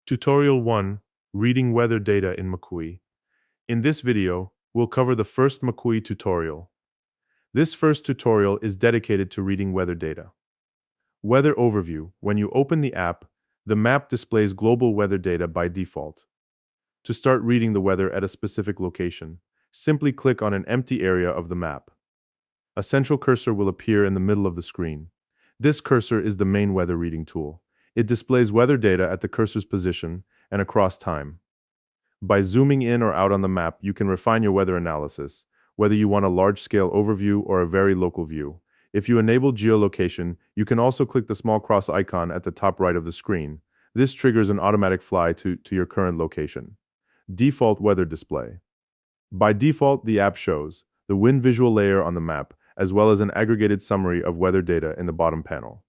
Tutorial 1. Reading weather data in Macoui. In this video, we'll cover the first Macoui tutorial. This first tutorial is dedicated to reading weather data. Weather Overview. When you open the app, the map displays global weather data by default. To start reading the weather at a specific location, simply click on an empty area of the map. A central cursor will appear in the middle of the screen. This cursor is the main weather reading tool. It displays weather data at the cursor's position and across time. By zooming in or out on the map, you can refine your weather analysis, whether you want a large-scale overview or a very local view. If you enable geolocation, you can also click the small cross icon at the top right of the screen. This triggers an automatic fly to your current location. Default weather display. By default, the app shows the wind visual layer on the map, as well as an aggregated summary of weather data in the bottom panel.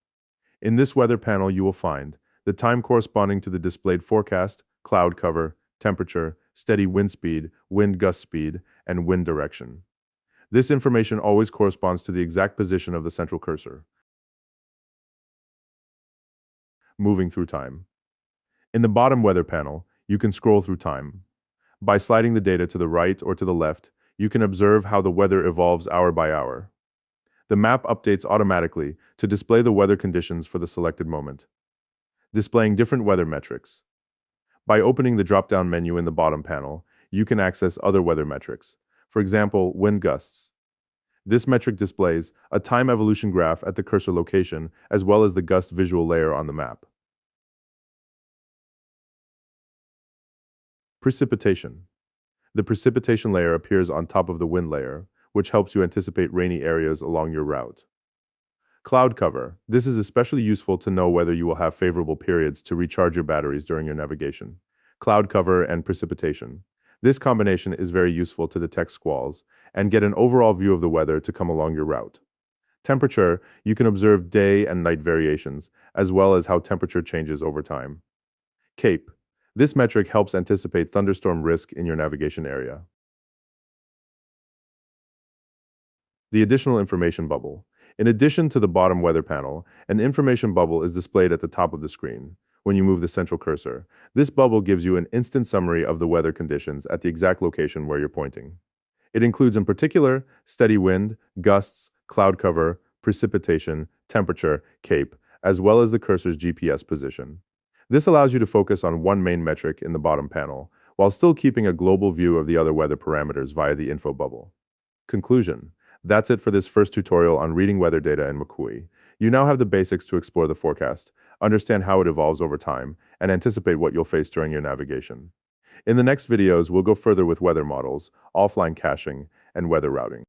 In this weather panel, you will find the time corresponding to the displayed forecast, cloud cover, temperature, steady wind speed, wind gust speed, and wind direction. This information always corresponds to the exact position of the central cursor. Moving through time. In the bottom weather panel, you can scroll through time. By sliding the data to the right or to the left, you can observe how the weather evolves hour by hour. The map updates automatically to display the weather conditions for the selected moment, displaying different weather metrics. By opening the drop-down menu in the bottom panel, you can access other weather metrics, for example, wind gusts. This metric displays a time evolution graph at the cursor location, as well as the gust visual layer on the map. Precipitation. The precipitation layer appears on top of the wind layer, which helps you anticipate rainy areas along your route. Cloud cover. This is especially useful to know whether you will have favorable periods to recharge your batteries during your navigation. Cloud cover and precipitation. This combination is very useful to detect squalls and get an overall view of the weather to come along your route. Temperature. You can observe day and night variations, as well as how temperature changes over time. CAPE. This metric helps anticipate thunderstorm risk in your navigation area. The additional information bubble. In addition to the bottom weather panel, an information bubble is displayed at the top of the screen when you move the central cursor. This bubble gives you an instant summary of the weather conditions at the exact location where you're pointing. It includes in particular steady wind, gusts, cloud cover, precipitation, temperature, CAPE, as well as the cursor's GPS position. This allows you to focus on one main metric in the bottom panel, while still keeping a global view of the other weather parameters via the info bubble. Conclusion. That's it for this first tutorial on reading weather data in Macoui. You now have the basics to explore the forecast, understand how it evolves over time, and anticipate what you'll face during your navigation. In the next videos, we'll go further with weather models, offline caching, and weather routing.